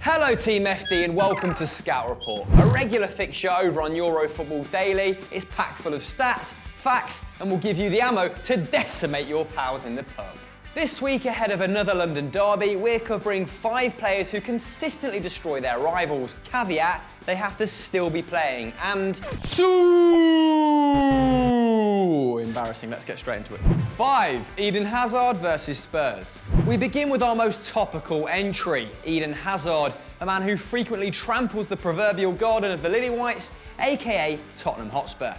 Hello Team FD and welcome to Scout Report, a regular fixture over on Euro Football Daily. It's packed full of stats, facts, and will give you the ammo to decimate your pals in the pub. This week, ahead of another London derby, we're covering 5 players who consistently destroy their rivals. Caveat, they have to still be playing, and embarrassing, let's get straight into it. 5. Eden Hazard versus Spurs. We begin with our most topical entry, Eden Hazard, a man who frequently tramples the proverbial garden of the Lily Whites, aka Tottenham Hotspur.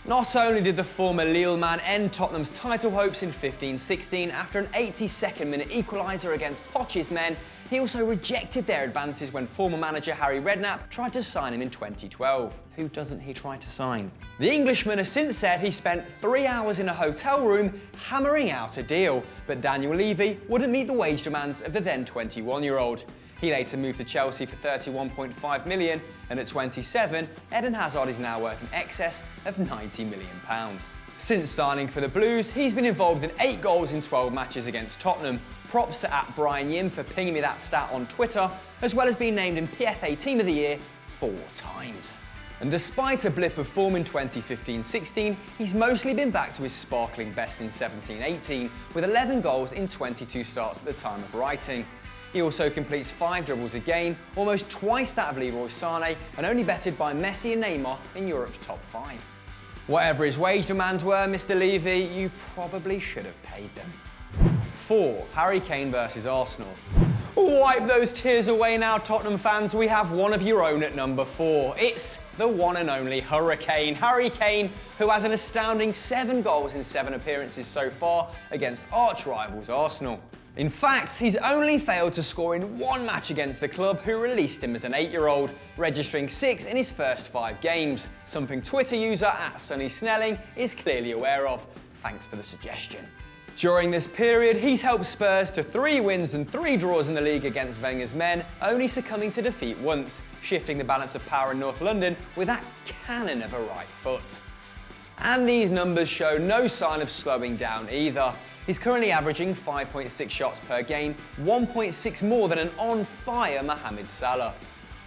Not only did the former Lille man end Tottenham's title hopes in 15-16 after an 82nd minute equaliser against Poch's men, he also rejected their advances when former manager Harry Redknapp tried to sign him in 2012. Who doesn't he try to sign? The Englishman has since said he spent 3 hours in a hotel room hammering out a deal, but Daniel Levy wouldn't meet the wage demands of the then 21-year-old. He later moved to Chelsea for £31.5 million, and at 27, Eden Hazard is now worth in excess of £90 million. Since signing for the Blues, he's been involved in 8 goals in 12 matches against Tottenham. Props to @Brian Yim for pinging me that stat on Twitter, as well as being named in PFA Team of the Year 4 times. And despite a blip of form in 2015-16, he's mostly been back to his sparkling best in 17-18, with 11 goals in 22 starts at the time of writing. He also completes 5 dribbles a game, almost twice that of Leroy Sané, and only betted by Messi and Neymar in Europe's top 5. Whatever his wage demands were, Mr. Levy, you probably should have paid them. 4. Harry Kane versus Arsenal. Wipe those tears away now, Tottenham fans. We have one of your own at number 4. It's the one and only Hurricane. Harry Kane, who has an astounding 7 goals in 7 appearances so far against arch-rivals Arsenal. In fact, he's only failed to score in 1 match against the club who released him as an 8-year-old, registering 6 in his first 5 games, something Twitter user @SunnySnelling is clearly aware of. Thanks for the suggestion. During this period, he's helped Spurs to 3 wins and 3 draws in the league against Wenger's men, only succumbing to defeat once, shifting the balance of power in North London with that cannon of a right foot. And these numbers show no sign of slowing down either. He's currently averaging 5.6 shots per game, 1.6 more than an on-fire Mohamed Salah.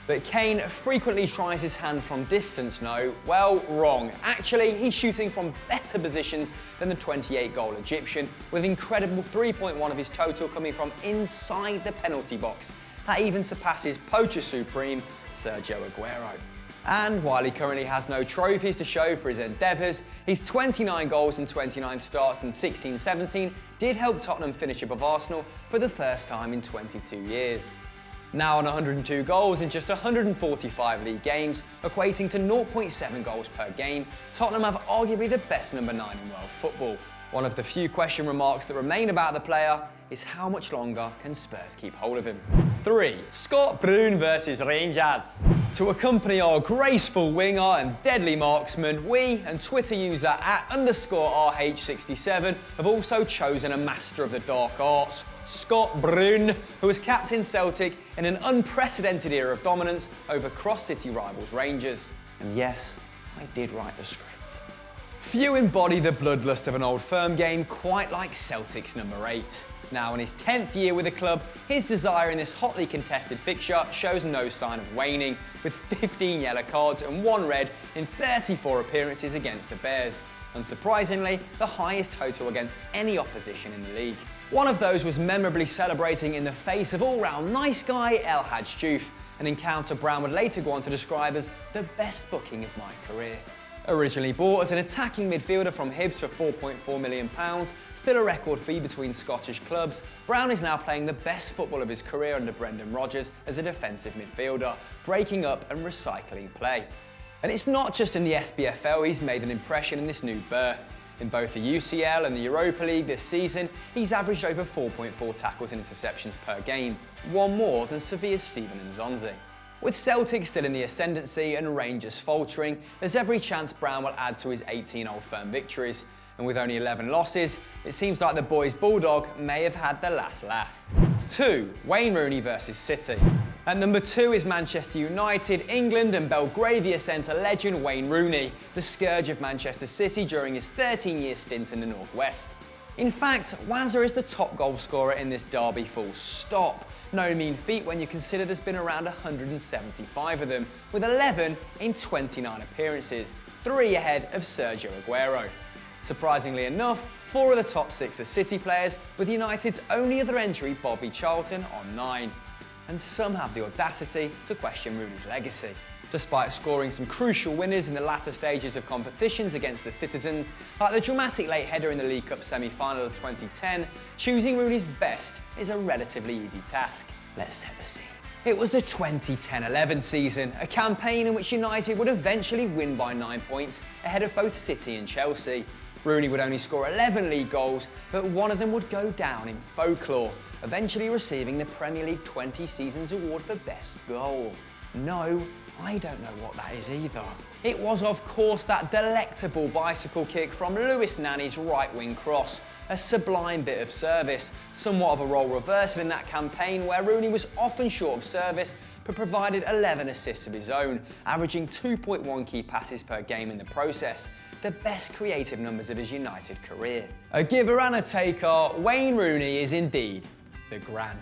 But Kane frequently tries his hand from distance, no? Well, wrong. Actually, he's shooting from better positions than the 28-goal Egyptian, with an incredible 3.1 of his total coming from inside the penalty box. That even surpasses poacher supreme Sergio Aguero. And while he currently has no trophies to show for his endeavours, his 29 goals and 29 starts in 16-17 did help Tottenham finish above Arsenal for the first time in 22 years. Now on 102 goals in just 145 league games, equating to 0.7 goals per game, Tottenham have arguably the best number 9 in world football. One of the few question remarks that remain about the player is how much longer can Spurs keep hold of him? 3. Scott Brun versus Rangers. To accompany our graceful winger and deadly marksman, we and Twitter user @_RH67 have also chosen a master of the dark arts, Scott Brun, who has captained Celtic in an unprecedented era of dominance over cross-city rivals Rangers. And yes, I did write the script. Few embody the bloodlust of an old firm game quite like Celtic's number 8. Now in his 10th year with the club, his desire in this hotly contested fixture shows no sign of waning, with 15 yellow cards and 1 red in 34 appearances against the Bears. Unsurprisingly, the highest total against any opposition in the league. One of those was memorably celebrating in the face of all-round nice guy El Hadj Diouf, an encounter Brown would later go on to describe as the best booking of my career. Originally bought as an attacking midfielder from Hibs for £4.4 million, still a record fee between Scottish clubs, Brown is now playing the best football of his career under Brendan Rodgers as a defensive midfielder, breaking up and recycling play. And it's not just in the SPFL he's made an impression in this new berth. In both the UCL and the Europa League this season, he's averaged over 4.4 tackles and interceptions per game, 1 more than Sevilla's Steven Nzonzi. With Celtic still in the ascendancy and Rangers faltering, there's every chance Brown will add to his 18 Old Firm victories. And with only 11 losses, it seems like the boys' bulldog may have had the last laugh. 2. Wayne Rooney versus City. At number 2 is Manchester United, England and Belgravia centre legend Wayne Rooney, the scourge of Manchester City during his 13-year stint in the North West. In fact, Wazza is the top goal scorer in this derby full stop, No mean feat when you consider there's been around 175 of them, with 11 in 29 appearances, 3 ahead of Sergio Aguero. Surprisingly enough, 4 of the top 6 are City players, with United's only other entry, Bobby Charlton, on 9. And some have the audacity to question Rooney's legacy. Despite scoring some crucial winners in the latter stages of competitions against the Citizens, like the dramatic late header in the League Cup semi-final of 2010, choosing Rooney's best is a relatively easy task. Let's set the scene. It was the 2010-11 season, a campaign in which United would eventually win by 9 points ahead of both City and Chelsea. Rooney would only score 11 league goals, but one of them would go down in folklore, eventually receiving the Premier League 20 Seasons Award for Best Goal. No, I don't know what that is either. It was, of course, that delectable bicycle kick from Lewis Nani's right-wing cross, a sublime bit of service, somewhat of a role reversal in that campaign where Rooney was often short of service but provided 11 assists of his own, averaging 2.1 key passes per game in the process, the best creative numbers of his United career. A giver and a taker, Wayne Rooney is indeed the Gran.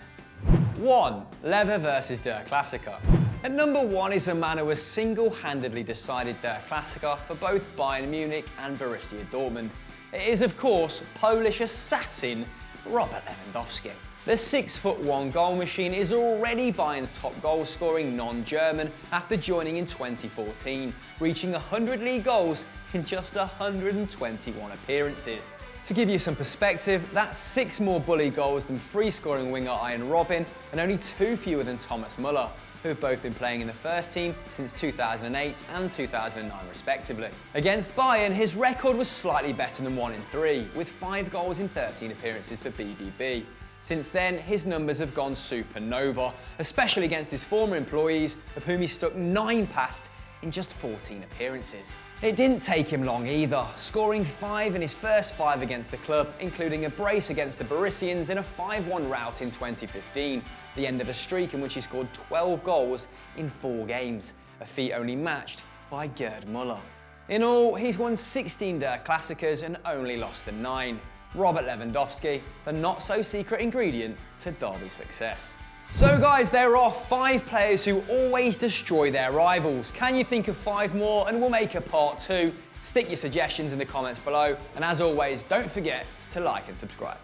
1. Lever versus Der Klassiker. At number 1 is a man who has single-handedly decided Der Klassiker for both Bayern Munich and Borussia Dortmund. It is, of course, Polish assassin Robert Lewandowski. The 6'1" goal machine is already Bayern's top goal-scoring non-German after joining in 2014, reaching 100 league goals in just 121 appearances. To give you some perspective, that's 6 more bully goals than free-scoring winger Ian Robin and only 2 fewer than Thomas Müller, who have both been playing in the first team since 2008 and 2009 respectively. Against Bayern, his record was slightly better than 1 in 3, with 5 goals in 13 appearances for BVB. Since then, his numbers have gone supernova, especially against his former employees, of whom he stuck 9 past in just 14 appearances. It didn't take him long either, scoring 5 in his first 5 against the club, including a brace against the Borussians in a 5-1 rout in 2015, the end of a streak in which he scored 12 goals in 4 games, a feat only matched by Gerd Müller. In all, he's won 16 Der Klassikers and only lost the 9. Robert Lewandowski, the not-so-secret ingredient to derby success. So guys, there are 5 players who always destroy their rivals. Can you think of 5 more? And we'll make a part 2. Stick your suggestions in the comments below. And as always, don't forget to like and subscribe.